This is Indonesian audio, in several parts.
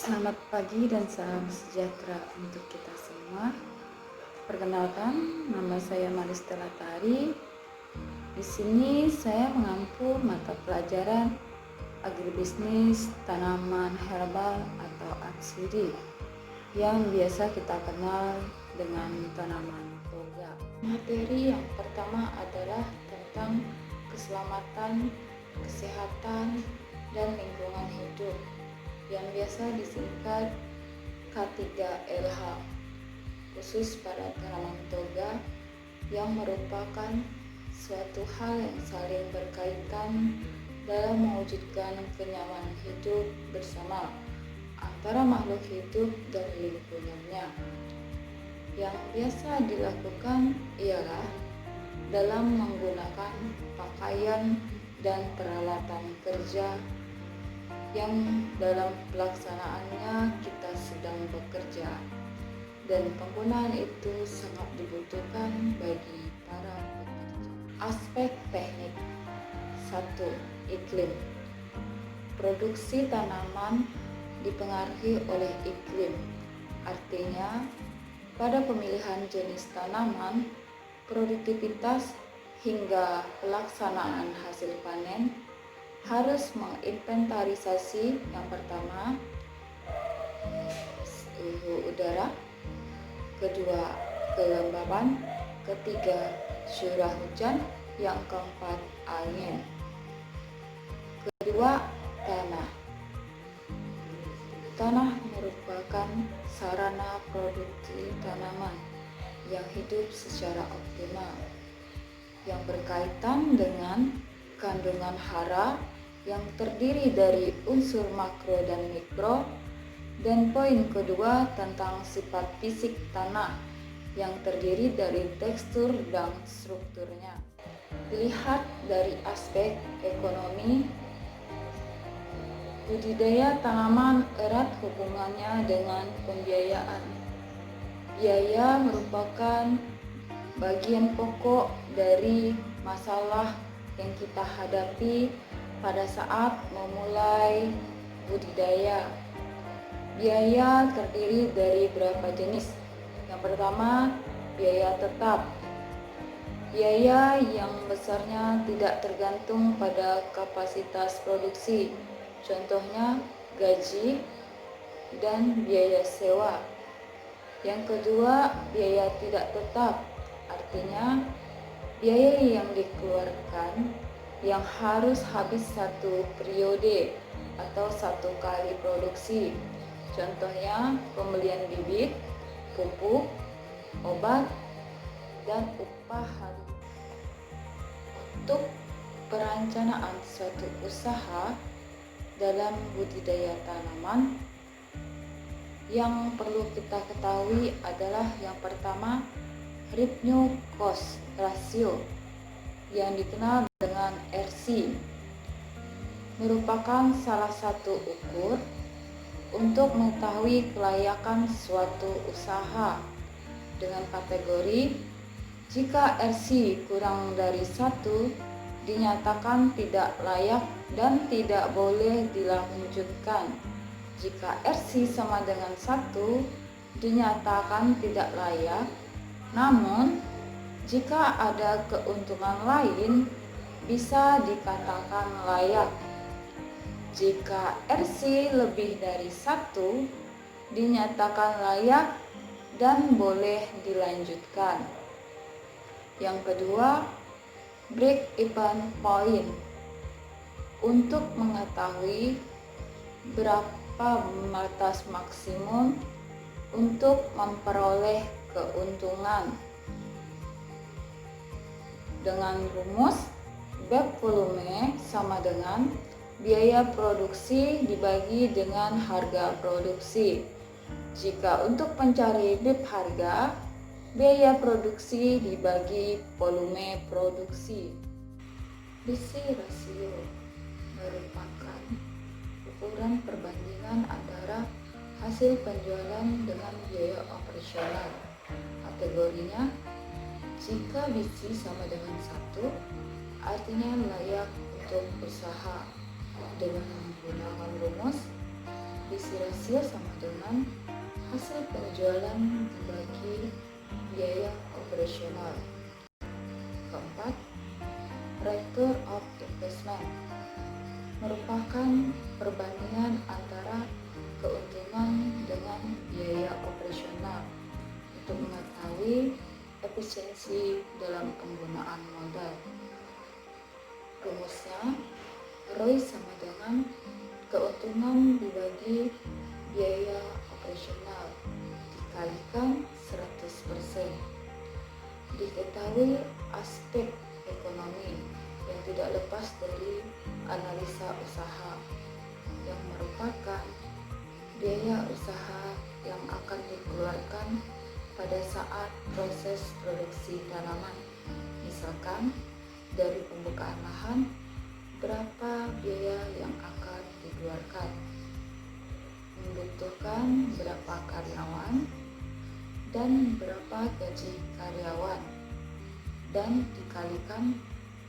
Selamat pagi dan salam sejahtera untuk kita semua. Perkenalkan, nama saya Maristela Tari. Di sini saya mengampu mata pelajaran agribisnis tanaman herbal atau atsiri yang biasa kita kenal dengan tanaman toga. Materi yang pertama adalah tentang keselamatan, kesehatan, dan lingkungan hidup yang biasa disingkat K3LH, khusus pada tanaman toga yang merupakan suatu hal yang saling berkaitan dalam mewujudkan kenyamanan hidup bersama antara makhluk hidup dan lingkungannya. Yang biasa dilakukan ialah dalam menggunakan pakaian dan peralatan kerja yang dalam pelaksanaannya kita sedang bekerja, dan penggunaan itu sangat dibutuhkan bagi para pekerja. Aspek teknik. 1. Iklim. Produksi tanaman dipengaruhi oleh iklim. Artinya, pada pemilihan jenis tanaman, produktivitas hingga pelaksanaan hasil panen harus menginventarisasi yang pertama suhu udara, kedua kelembaban, ketiga curah hujan, yang keempat angin, kedua tanah. Tanah merupakan sarana produksi tanaman yang hidup secara optimal yang berkaitan dengan kandungan hara yang terdiri dari unsur makro dan mikro, dan poin kedua tentang sifat fisik tanah yang terdiri dari tekstur dan strukturnya. Dilihat dari aspek ekonomi, budidaya tanaman erat hubungannya dengan pembiayaan. Biaya merupakan bagian pokok dari masalah yang kita hadapi pada saat memulai budidaya. Biaya terdiri dari beberapa jenis. Yang pertama, biaya tetap. Biaya yang besarnya tidak tergantung pada kapasitas produksi. Contohnya gaji dan biaya sewa. Yang kedua, biaya tidak tetap. Artinya biaya yang dikeluarkan yang harus habis satu periode atau satu kali produksi. Contohnya pembelian bibit, pupuk, obat, dan upah hari. Untuk perencanaan suatu usaha dalam budidaya tanaman, yang perlu kita ketahui adalah yang pertama, revenue cost ratio yang dikenal dengan RC, merupakan salah satu ukur untuk mengetahui kelayakan suatu usaha dengan kategori jika RC kurang dari 1 dinyatakan tidak layak dan tidak boleh dilanjutkan. Jika RC sama dengan 1 dinyatakan tidak layak, namun jika ada keuntungan lain bisa dikatakan layak. Jika RC lebih dari 1 dinyatakan layak dan boleh dilanjutkan. Yang kedua, break even point. Untuk mengetahui berapa batas maksimum untuk memperoleh keuntungan, dengan rumus BEP volume sama dengan biaya produksi dibagi dengan harga produksi. Jika untuk mencari BEP harga, biaya produksi dibagi volume produksi. BC rasio merupakan ukuran perbandingan antara hasil penjualan dengan biaya operasional. Kategorinya, jika BC sama dengan 1, artinya layak untuk usaha. Dengan menggunakan rumus BC rasio sama dengan hasil penjualan dibagi biaya operasional. Keempat, return of investment merupakan perbandingan antara keuntungan dengan biaya operasional untuk mengetahui efisiensi dalam penggunaan modal. Rumusnya, ROI sama dengan keuntungan dibagi biaya operasional dikalikan 100%. Diketahui aspek ekonomi yang tidak lepas dari analisa usaha yang merupakan biaya usaha yang akan dikeluarkan pada saat proses produksi tanaman. Misalkan dari pembukaan lahan, berapa biaya yang akan dikeluarkan, membutuhkan berapa karyawan dan berapa gaji karyawan, dan dikalikan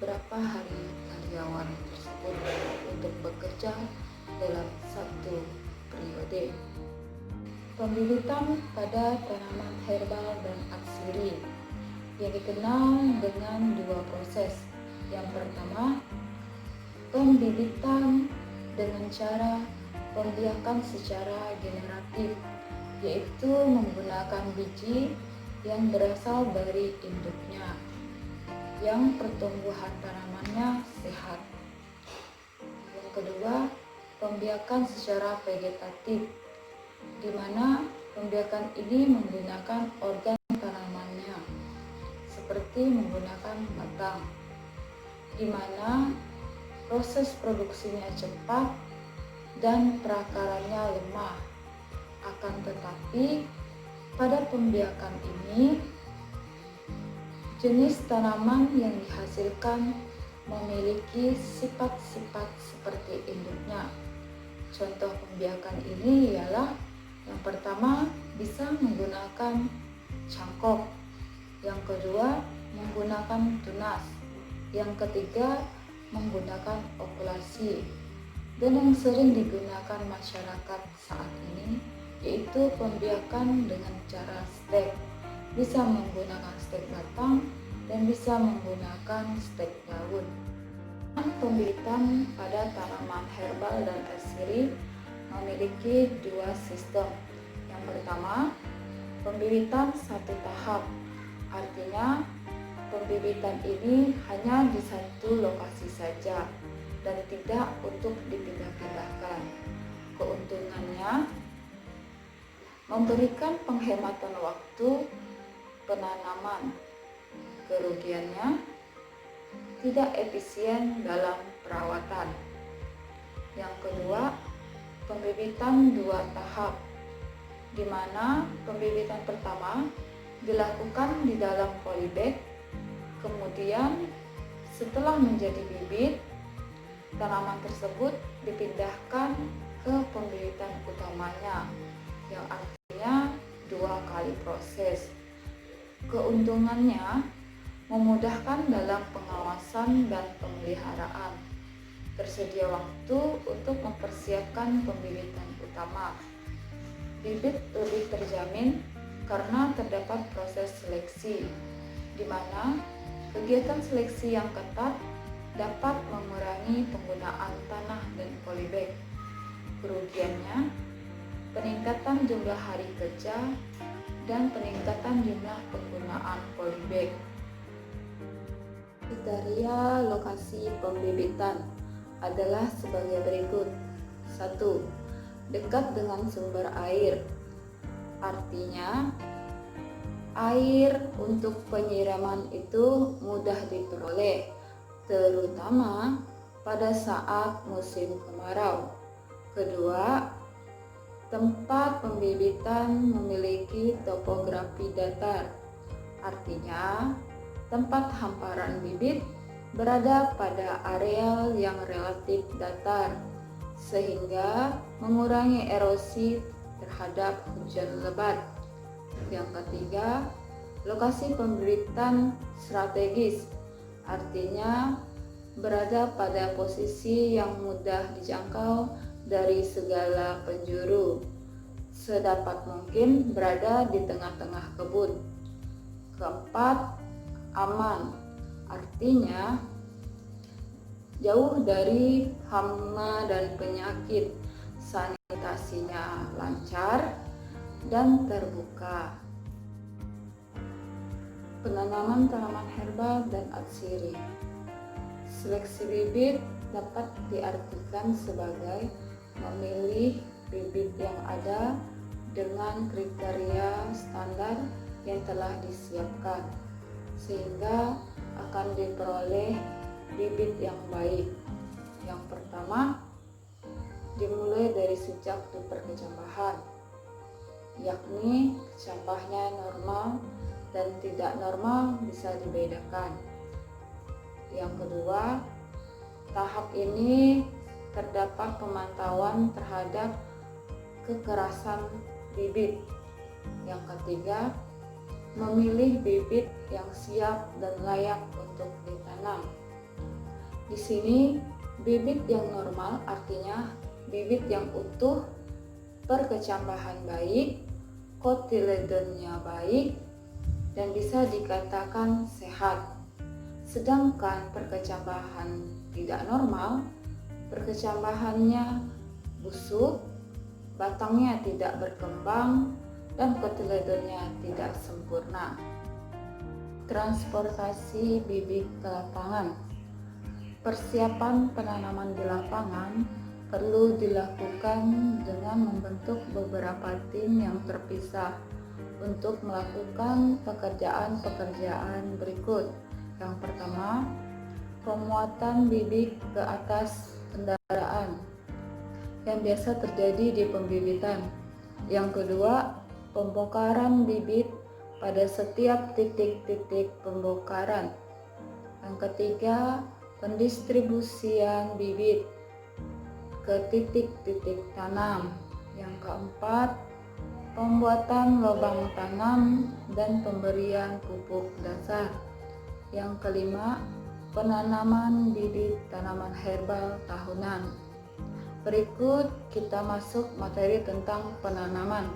berapa hari karyawan tersebut untuk bekerja dalam satu periode. Pembibitan pada tanaman herbal dan atsiri yang dikenal dengan dua proses. Yang pertama, pembibitan dengan cara pembiakan secara generatif, yaitu menggunakan biji yang berasal dari induknya yang pertumbuhan tanamannya sehat. Yang kedua, pembiakan secara vegetatif, di mana pembiakan ini menggunakan organ tanamannya, seperti menggunakan batang, di mana proses produksinya cepat dan perakarannya lemah. Akan tetapi, pada pembiakan ini, jenis tanaman yang dihasilkan memiliki sifat-sifat seperti induknya. Contoh pembiakan ini ialah yang pertama bisa menggunakan cangkok, yang kedua menggunakan tunas, yang ketiga menggunakan okulasi, dan yang sering digunakan masyarakat saat ini yaitu pembiakan dengan cara stek. Bisa menggunakan stek batang dan bisa menggunakan stek daun. Pembibitan pada tanaman herbal dan atsiri memiliki dua sistem. Yang pertama, pembibitan satu tahap, artinya pembibitan ini hanya di satu lokasi saja dan tidak untuk dipindah-pindahkan. Keuntungannya memberikan penghematan waktu penanaman. Kerugiannya tidak efisien dalam perawatan. Yang kedua, pembibitan dua tahap, di mana pembibitan pertama dilakukan di dalam polybag, kemudian setelah menjadi bibit, tanaman tersebut dipindahkan ke pembibitan utamanya, yang artinya dua kali proses. Keuntungannya memudahkan dalam pengawasan dan pemeliharaan. Tersedia waktu untuk mempersiapkan pembibitan utama. Bibit lebih terjamin karena terdapat proses seleksi, di mana kegiatan seleksi yang ketat dapat mengurangi penggunaan tanah dan polybag. Kerugiannya, peningkatan jumlah hari kerja dan peningkatan jumlah penggunaan polybag. Kriteria lokasi pembibitan adalah sebagai berikut. 1. Dekat dengan sumber air, artinya air untuk penyiraman itu mudah diperoleh, terutama pada saat musim kemarau. Kedua, tempat pembibitan memiliki topografi datar, artinya tempat hamparan bibit berada pada areal yang relatif datar, sehingga mengurangi erosi terhadap hujan lebat. Yang ketiga, lokasi pembibitan strategis, artinya berada pada posisi yang mudah dijangkau dari segala penjuru, sedapat mungkin berada di tengah-tengah kebun. Keempat, aman, artinya jauh dari hama dan penyakit, sanitasinya lancar dan terbuka. Penanaman tanaman herbal dan atsiri. Seleksi bibit dapat diartikan sebagai memilih bibit yang ada dengan kriteria standar yang telah disiapkan, sehingga akan diperoleh bibit yang baik. Yang pertama, dimulai dari sejak diperkecambahan, yakni kecambahnya normal dan tidak normal bisa dibedakan. Yang kedua, tahap ini terdapat pemantauan terhadap kekerasan bibit. Yang ketiga, memilih bibit yang siap dan layak untuk ditanam. Di sini, bibit yang normal artinya bibit yang utuh, perkecambahan baik, kotiledonnya baik, dan bisa dikatakan sehat. Sedangkan perkecambahan tidak normal, perkecambahannya busuk, batangnya tidak berkembang, dan kotiledonnya tidak sempurna. Transportasi bibit ke lapangan. Persiapan penanaman di lapangan perlu dilakukan dengan membentuk beberapa tim yang terpisah untuk melakukan pekerjaan-pekerjaan berikut. Yang pertama, pemuatan bibit ke atas kendaraan yang biasa terjadi di pembibitan. Yang kedua, pembongkaran bibit pada setiap titik-titik pembongkaran. Yang ketiga, pendistribusian bibit ke titik-titik tanam. Yang keempat, pembuatan lubang tanam dan pemberian pupuk dasar. Yang kelima, penanaman bibit tanaman herbal tahunan. Berikut kita masuk materi tentang penanaman.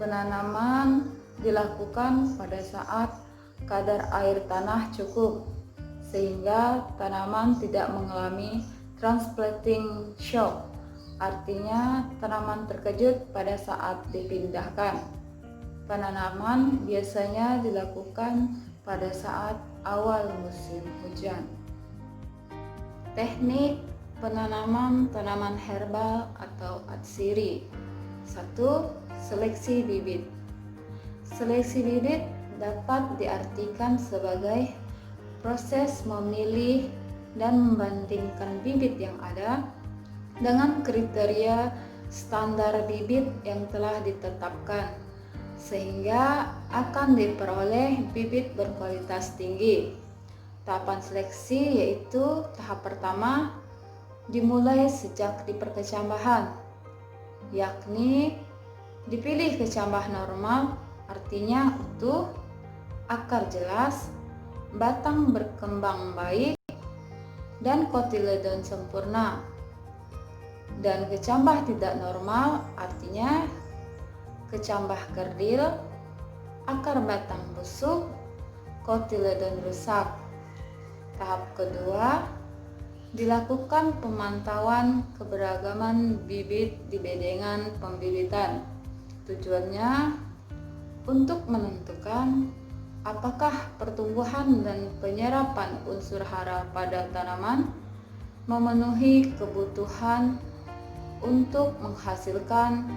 Penanaman dilakukan pada saat kadar air tanah cukup, sehingga tanaman tidak mengalami transplanting shock. Artinya tanaman terkejut pada saat dipindahkan. Penanaman biasanya dilakukan pada saat awal musim hujan. Teknik penanaman tanaman herbal atau atsiri. 1. Seleksi bibit. Seleksi bibit dapat diartikan sebagai proses memilih dan membandingkan bibit yang ada dengan kriteria standar bibit yang telah ditetapkan, sehingga akan diperoleh bibit berkualitas tinggi. Tahapan seleksi yaitu tahap pertama dimulai sejak diperkecambahan, yakni dipilih kecambah normal, artinya utuh, akar jelas, batang berkembang baik, dan kotiledon sempurna. Dan kecambah tidak normal artinya kecambah kerdil, akar batang busuk, kotiledon rusak. Tahap kedua, dilakukan pemantauan keberagaman bibit di bedengan pembibitan. Tujuannya untuk menentukan apakah pertumbuhan dan penyerapan unsur hara pada tanaman memenuhi kebutuhan untuk menghasilkan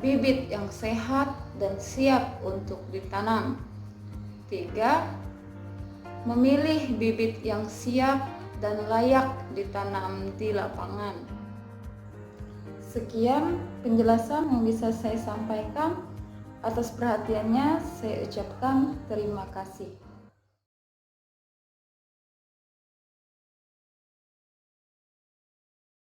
bibit yang sehat dan siap untuk ditanam. 3. Memilih bibit yang siap dan layak ditanam di lapangan. Sekian penjelasan yang bisa saya sampaikan. Atas perhatiannya saya ucapkan terima kasih.